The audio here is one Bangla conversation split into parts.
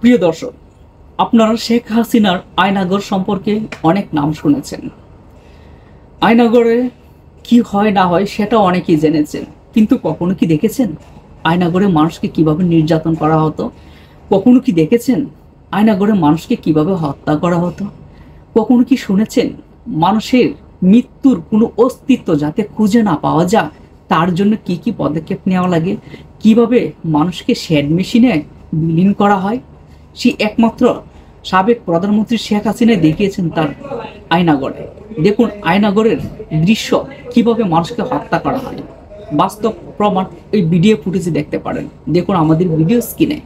প্রিয় দর্শক, আপনারা শেখ হাসিনার আয়নাগর সম্পর্কে অনেক নাম শুনেছেন। আয়নাগরে কি হয় না হয় সেটা অনেকেই জেনেছেন, কিন্তু কখনো কি দেখেছেন আয়নাগরে মানুষকে কিভাবে নির্যাতন করা হতো? কখনো কি দেখেছেন আয়নাগরে মানুষকে কিভাবে হত্যা করা হতো? কখনো কি শুনেছেন মানুষের মৃত্যুর কোনো অস্তিত্ব যাতে খুঁজে না পাওয়া যায় তার জন্য কি কি পদক্ষেপ নেওয়া লাগে, কিভাবে মানুষকে শেড মেশিনে বিলীন করা হয়? সে একমাত্র সাবেক প্রধানমন্ত্রী শেখ হাসিনা দেখিয়েছেন তার আয়নাগরে। দেখুন আয়নাগরের দৃশ্য, কিভাবে মানুষকে হত্যা করা হয়, বাস্তব প্রমাণ এই ভিডিও ফুটেজে দেখতে পারেন। দেখুন আমাদের ভিডিও স্ক্রিনে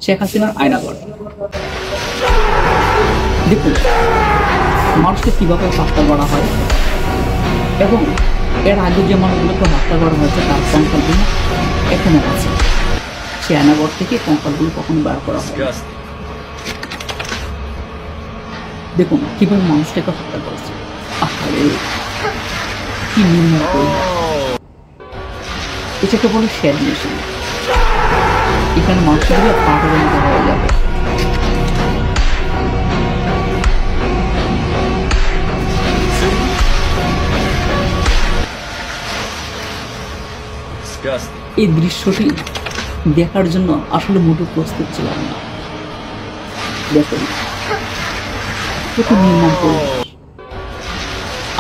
শেখ হাসিনার আয়নাগর। দেখুন মানুষকে কিভাবে হত্যা করা হয় এবং এর আগে যে মানুষগুলোকে হত্যা করা হয়েছে তার কঙ্কালগুলো এখনো আছে। সে আয়নাগর থেকে কঙ্কালগুলো কখনো বার করা হয়। দেখুন কিভাবে মানুষটাকে হত্যা করেছে। কি নির্মম পরিণাম! এটাকে বলে শেড মেশিন। এখানে মানুষগুলো পাগলের মতো হয়ে যাবে। এই দৃশ্যটি দেখার জন্য আসলে মোটেও প্রস্তুত ছিলাম না। দেখুন কত নির্মম পরিবেশ।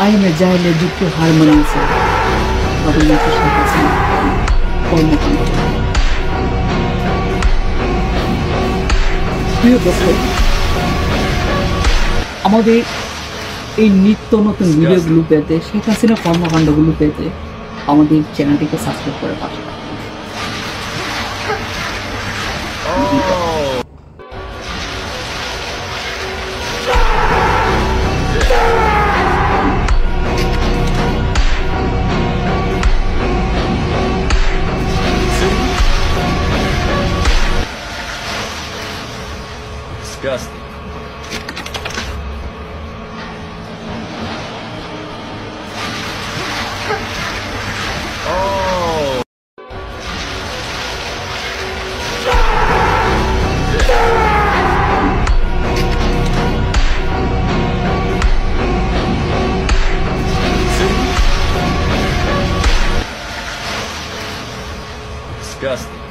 আইনে জাইলে যুক্ত হার মানিয়েছে প্রধানমন্ত্রী শেখ হাসিনা কর্মকাণ্ড। প্রিয় দর্শক, আমাদের এই নিত্য নতুন ভিডিওগুলো পেতে, শেখ হাসিনা কর্মকাণ্ডগুলো পেতে আমাদের চ্যানেলটিকে সাবস্ক্রাইব করে পাশে রাখুন। Disgusting. Oh. Disgusting.